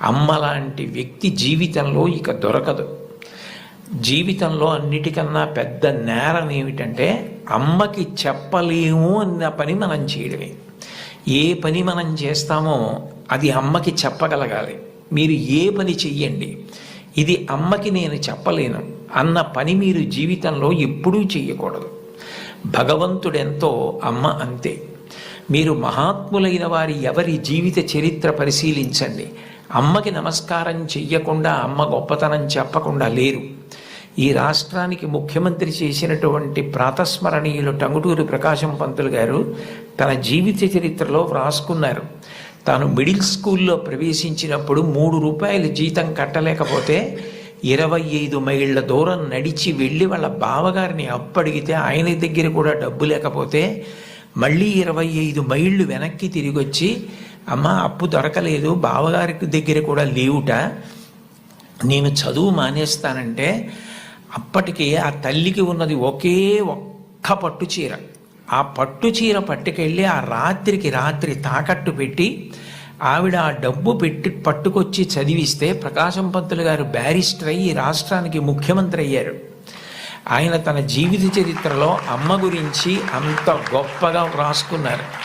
అమ్మ లాంటి వ్యక్తి జీవితంలో ఇక దొరకదు. జీవితంలో అన్నిటికన్నా పెద్ద నేరం ఏమిటంటే అమ్మకి చెప్పలేము అన్న పని మనం చేయడమే. ఏ పని మనం చేస్తామో అది అమ్మకి చెప్పగలగాలి. మీరు ఏ పని చెయ్యండి, ఇది అమ్మకి నేను చెప్పలేను అన్న పని మీరు జీవితంలో ఎప్పుడూ చెయ్యకూడదు. భగవంతుడెంతో అమ్మ అంతే. మీరు మహాత్ములైన వారి ఎవరి జీవిత చరిత్ర పరిశీలించండి. అమ్మకి నమస్కారం చెయ్యకుండా, అమ్మ గొప్పతనం చెప్పకుండా లేరు. ఈ రాష్ట్రానికి ముఖ్యమంత్రి చేసినటువంటి ప్రాతస్మరణీయులు టంగుటూరి ప్రకాశం పంతులు గారు తన జీవిత చరిత్రలో వ్రాసుకున్నారు. తాను మిడిల్ స్కూల్లో ప్రవేశించినప్పుడు 3 రూపాయలు జీతం కట్టలేకపోతే 25 మైళ్ళ దూరం నడిచి వెళ్ళి వాళ్ళ బావగారిని అప్పడిగితే ఆయన దగ్గర కూడా డబ్బు లేకపోతే మళ్ళీ 25 మైళ్ళు వెనక్కి తిరిగి వచ్చి, అమ్మ అప్పు దొరకలేదు, బావగారికి దగ్గర కూడా లేవుట, నేను చదువు మానేస్తానంటే అప్పటికి ఆ తల్లికి ఉన్నది ఒకే ఒక్క పట్టు చీర. ఆ పట్టు చీర పట్టుకెళ్ళి ఆ రాత్రికి రాత్రి తాకట్టు పెట్టి ఆవిడ ఆ డబ్బు పెట్టి పట్టుకొచ్చి చదివిస్తే ప్రకాశం పంతులు గారు బ్యారిస్టర్ అయ్యి రాష్ట్రానికి ముఖ్యమంత్రి అయ్యారు. ఆయన తన జీవిత చరిత్రలో అమ్మ గురించి అంత గొప్పగా వ్రాసుకున్నారు.